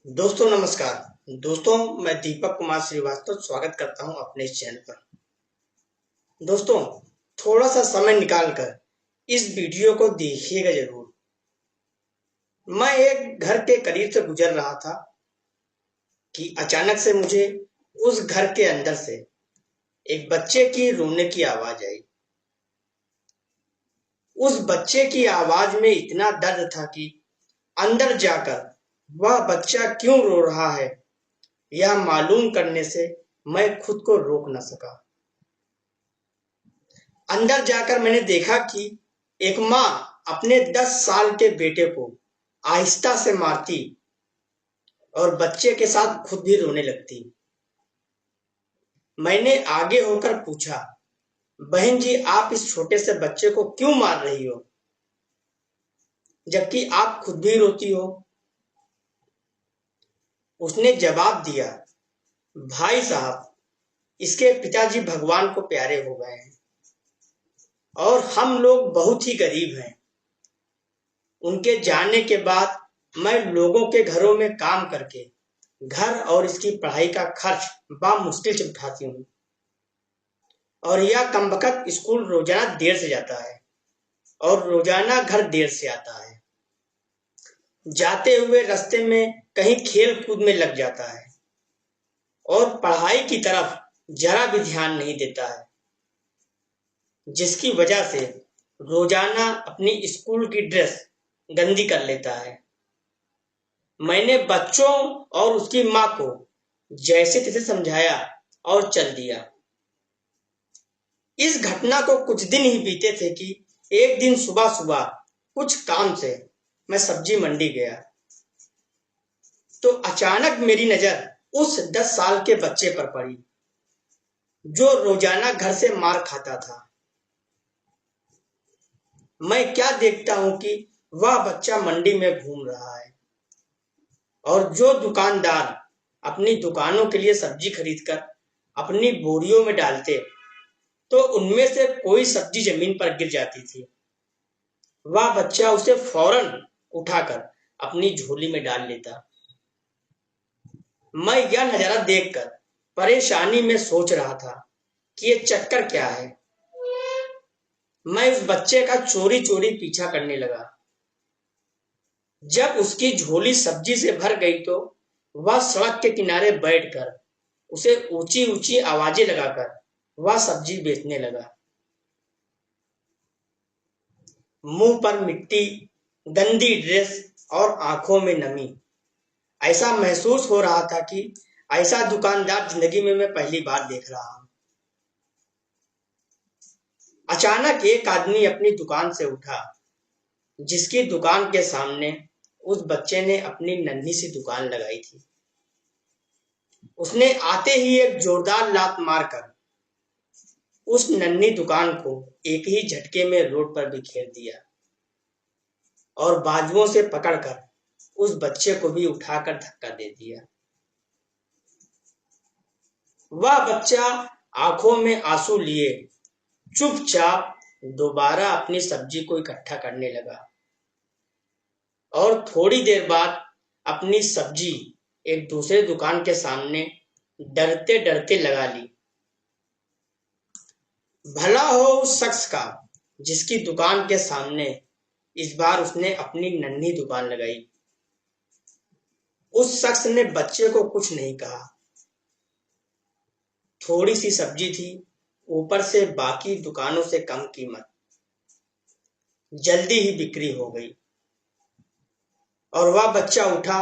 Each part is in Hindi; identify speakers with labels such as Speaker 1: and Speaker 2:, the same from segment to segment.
Speaker 1: दोस्तों नमस्कार। दोस्तों मैं दीपक कुमार श्रीवास्तव स्वागत करता हूं अपने इस चैनल पर। दोस्तों थोड़ा सा समय निकालकर इस वीडियो को देखिएगा जरूर। मैं एक घर के करीब से गुजर रहा था कि अचानक से मुझे उस घर के अंदर से एक बच्चे की रोने की आवाज आई। उस बच्चे की आवाज में इतना दर्द था कि अंदर जाकर वह बच्चा क्यों रो रहा है यह मालूम करने से मैं खुद को रोक न सका। अंदर जाकर मैंने देखा कि एक माँ अपने 10 साल के बेटे को आहिस्ता से मारती और बच्चे के साथ खुद भी रोने लगती। मैंने आगे होकर पूछा, बहन जी आप इस छोटे से बच्चे को क्यों मार रही हो जबकि आप खुद भी रोती हो। उसने जवाब दिया, भाई साहब इसके पिताजी भगवान को प्यारे हो गए हैं और हम लोग बहुत ही गरीब हैं। उनके जाने के बाद मैं लोगों के घरों में काम करके घर और इसकी पढ़ाई का खर्च मुश्किल से उठाती हूँ और यह कमबख्त स्कूल रोजाना देर से जाता है और रोजाना घर देर से आता है। जाते हुए रास्ते में कहीं खेल कूद में लग जाता है और पढ़ाई की तरफ जरा भी ध्यान नहीं देता है, जिसकी वजह से रोजाना अपनी स्कूल की ड्रेस गंदी कर लेता है। मैंने बच्चों और उसकी माँ को जैसे तैसे समझाया और चल दिया। इस घटना को कुछ दिन ही बीते थे कि एक दिन सुबह सुबह कुछ काम से मैं सब्जी मंडी गया तो अचानक मेरी नजर उस 10 साल के बच्चे पर पड़ी जो रोजाना घर से मार खाता था। मैं क्या देखता हूं कि वह बच्चा मंडी में घूम रहा है और जो दुकानदार अपनी दुकानों के लिए सब्जी खरीदकर अपनी बोरियों में डालते तो उनमें से कोई सब्जी जमीन पर गिर जाती थी, वह बच्चा उसे फौरन उठाकर अपनी झोली में डाल लेता। मैं यह नजारा देखकर परेशानी में सोच रहा था कि ये चक्कर क्या है। मैं उस बच्चे का चोरी चोरी पीछा करने लगा। जब उसकी झोली सब्जी से भर गई तो वह सड़क के किनारे बैठकर उसे ऊंची ऊंची आवाजें लगाकर वह सब्जी बेचने लगा। मुंह पर मिट्टी, गंदी ड्रेस और आंखों में नमी। ऐसा महसूस हो रहा था कि ऐसा दुकानदार जिंदगी में मैं पहली बार देख रहा हूं। अचानक एक आदमी अपनी दुकान से उठा जिसकी दुकान के सामने उस बच्चे ने अपनी नन्ही सी दुकान लगाई थी। उसने आते ही एक जोरदार लात मारकर उस नन्ही दुकान को एक ही झटके में रोड पर बिखेर दिया और बाजुओं से पकड़कर उस बच्चे को भी उठाकर धक्का दे दिया। वह बच्चा आंखों में आंसू लिए चुपचाप दोबारा अपनी सब्जी को इकट्ठा करने लगा और थोड़ी देर बाद अपनी सब्जी एक दूसरे दुकान के सामने डरते डरते लगा ली। भला हो उस शख्स का जिसकी दुकान के सामने इस बार उसने अपनी नन्ही दुकान लगाई। उस शख्स ने बच्चे को कुछ नहीं कहा। थोड़ी सी सब्जी थी, ऊपर से बाकी दुकानों से कम कीमत। जल्दी ही बिक्री हो गई और वह बच्चा उठा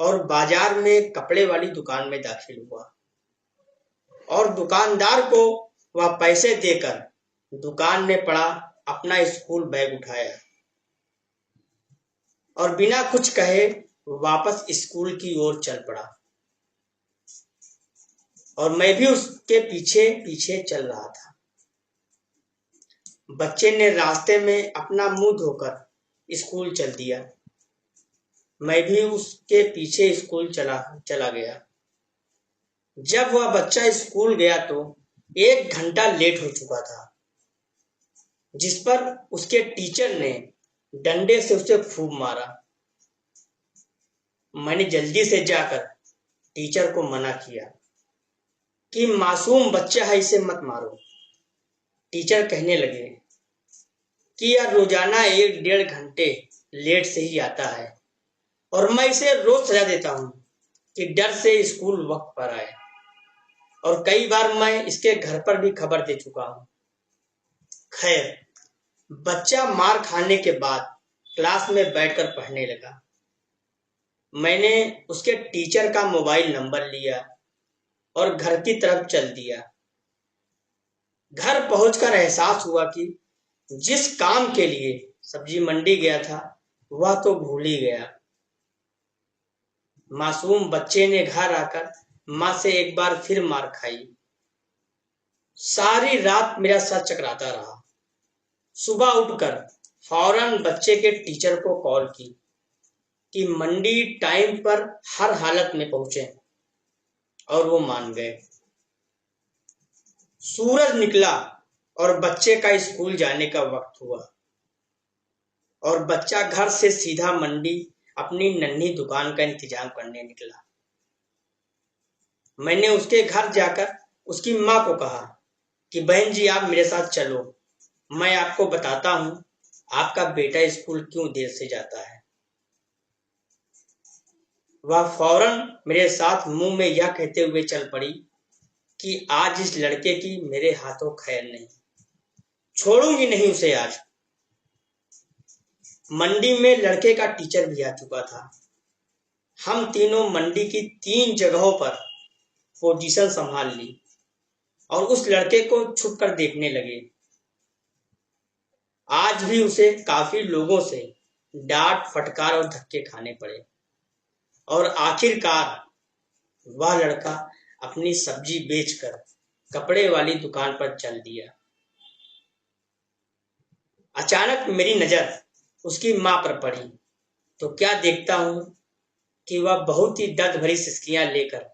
Speaker 1: और बाजार में कपड़े वाली दुकान में दाखिल हुआ और दुकानदार को वह पैसे देकर दुकान में पड़ा अपना स्कूल बैग उठाया और बिना कुछ कहे वापस स्कूल की ओर चल पड़ा और मैं भी उसके पीछे पीछे चल रहा था। बच्चे ने रास्ते में अपना मुंह धोकर स्कूल चल दिया। मैं भी उसके पीछे स्कूल चला गया। जब वह बच्चा स्कूल गया तो 1 घंटा लेट हो चुका था, जिस पर उसके टीचर ने डंडे से उसे खूब मारा। मैंने जल्दी से जाकर टीचर को मना किया कि मासूम बच्चा है, इसे मत मारो। टीचर कहने लगे कि यह रोजाना 1-1.5 घंटे लेट से ही आता है और मैं इसे रोज सजा देता हूँ कि डर से स्कूल वक्त पर आए, और कई बार मैं इसके घर पर भी खबर दे चुका हूँ। खैर, बच्चा मार खाने के बाद क्लास में बैठकर पढ़ने लगा। मैंने उसके टीचर का मोबाइल नंबर लिया और घर की तरफ चल दिया। घर पहुंचकर एहसास हुआ कि जिस काम के लिए सब्जी मंडी गया था वह तो भूल ही गया। मासूम बच्चे ने घर आकर माँ से एक बार फिर मार खाई। सारी रात मेरा सर चकराता रहा। सुबह उठकर फौरन बच्चे के टीचर को कॉल की कि मंडी टाइम पर हर हालत में पहुंचे, और वो मान गए। सूरज निकला और बच्चे का स्कूल जाने का वक्त हुआ, और बच्चा घर से सीधा मंडी अपनी नन्ही दुकान का इंतजाम करने निकला। मैंने उसके घर जाकर उसकी माँ को कहा कि बहन जी, आप मेरे साथ चलो, मैं आपको बताता हूँ आपका बेटा स्कूल क्यों देर से जाता है। वह फौरन मेरे साथ मुंह में यह कहते हुए चल पड़ी कि आज इस लड़के की मेरे हाथों खैर नहीं, छोड़ूंगी नहीं उसे आज। मंडी में लड़के का टीचर भी आ चुका था। हम तीनों मंडी की 3 जगहों पर पोजीशन संभाल ली और उस लड़के को छुप कर देखने लगे। आज भी उसे काफी लोगों से डांट, फटकार और धक्के खाने पड़े, और आखिरकार वह लड़का अपनी सब्जी बेचकर कपड़े वाली दुकान पर चल दिया। अचानक मेरी नजर उसकी माँ पर पड़ी तो क्या देखता हूं कि वह बहुत ही दर्द भरी सिसकियां लेकर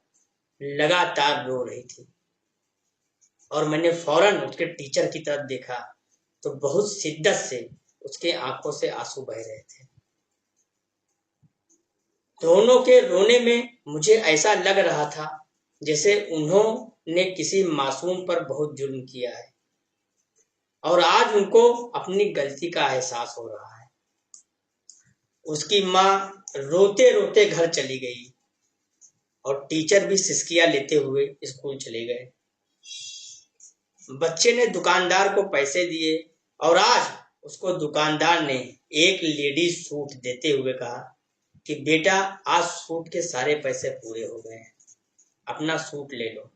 Speaker 1: लगातार रो रही थी, और मैंने फौरन उसके टीचर की तरफ देखा तो बहुत शिद्दत से उसके आंखों से आंसू बह रहे थे। दोनों के रोने में मुझे ऐसा लग रहा था जैसे उन्होंने किसी मासूम पर बहुत जुल्म किया है, और आज उनको अपनी गलती का एहसास हो रहा है। उसकी माँ रोते रोते घर चली गई और टीचर भी सिसकियां लेते हुए स्कूल चले गए। बच्चे ने दुकानदार को पैसे दिए और आज उसको दुकानदार ने एक लेडीज सूट देते हुए कहा कि बेटा, आज सूट के सारे पैसे पूरे हो गए हैं, अपना सूट ले लो।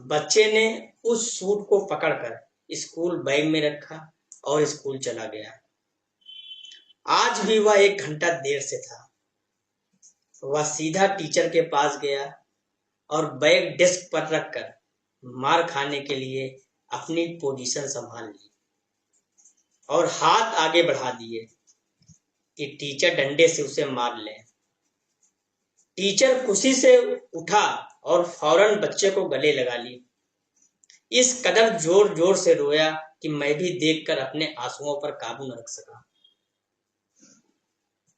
Speaker 1: बच्चे ने उस सूट को पकड़कर स्कूल बैग में रखा और स्कूल चला गया। आज भी वह 1 घंटा देर से था। वह सीधा टीचर के पास गया और बैग डेस्क पर रखकर मार खाने के लिए अपनी पोजीशन संभाल ली और हाथ आगे बढ़ा दिए कि टीचर डंडे से उसे मार ले। टीचर खुशी से उठा और फौरन बच्चे को गले लगा ली। इस कदर जोर जोर से रोया कि मैं भी देखकर अपने आंसुओं पर काबू न रख सका।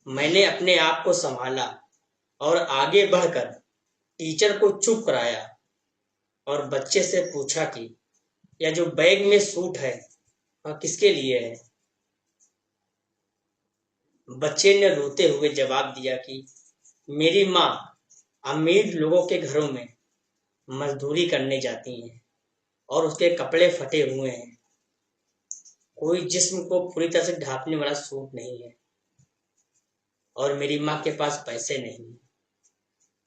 Speaker 1: मैंने अपने आप को संभाला और आगे बढ़कर टीचर को चुप कराया और बच्चे से पूछा कि यह जो बैग में सूट है वह किसके लिए है। बच्चे ने रोते हुए जवाब दिया कि मेरी माँ अमीर लोगों के घरों में मजदूरी करने जाती हैं और उसके कपड़े फटे हुए हैं, कोई जिस्म को पूरी तरह से ढांपने वाला सूट नहीं है, और मेरी माँ के पास पैसे नहीं है,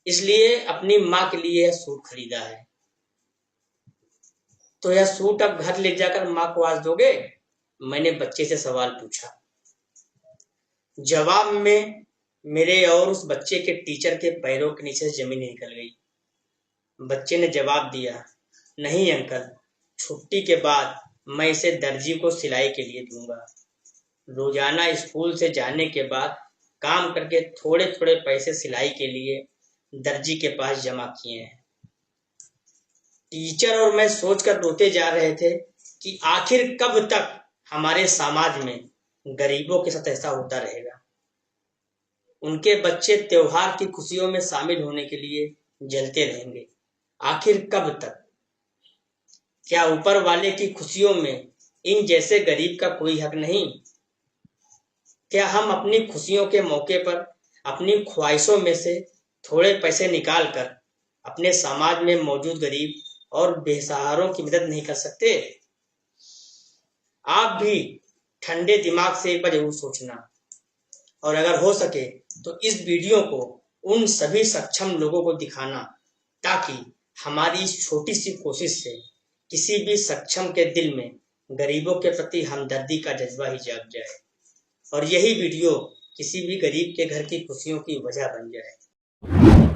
Speaker 1: इसलिए अपनी माँ के लिए यह सूट खरीदा है। तो यह सूट अब घर ले जाकर माँ को आज दोगे? मैंने बच्चे से सवाल पूछा। जवाब में मेरे और उस बच्चे के टीचर के पैरों के नीचे से जमीन निकल गई। बच्चे ने जवाब दिया, नहीं अंकल, छुट्टी के बाद मैं इसे दर्जी को सिलाई के लिए दूंगा। रोजाना स्कूल से जाने के बाद काम करके थोड़े थोड़े पैसे सिलाई के लिए दर्जी के पास जमा किए हैं। टीचर और मैं सोचकर रोते जा रहे थे कि आखिर कब तक हमारे समाज में गरीबों के साथ ऐसा होता रहेगा। उनके बच्चे त्योहार की खुशियों में शामिल होने के लिए जलते रहेंगे। आखिर कब तक? क्या ऊपर वाले की खुशियों में इन जैसे गरीब का कोई हक नहीं? क्या हम अपनी खुशियों के मौके पर अपनी ख्वाहिशों में से थोड़े पैसे निकाल कर अपने समाज में मौजूद गरीब और बेसहारों की मदद नहीं कर सकते? आप भी ठंडे दिमाग से एक बार जरूर सोचना, और अगर हो सके तो इस वीडियो को उन सभी सक्षम लोगों को दिखाना, ताकि हमारी इस छोटी सी कोशिश से किसी भी सक्षम के दिल में गरीबों के प्रति हमदर्दी का जज्बा ही जाग जाए और यही वीडियो किसी भी गरीब के घर की खुशियों की वजह बन जाए।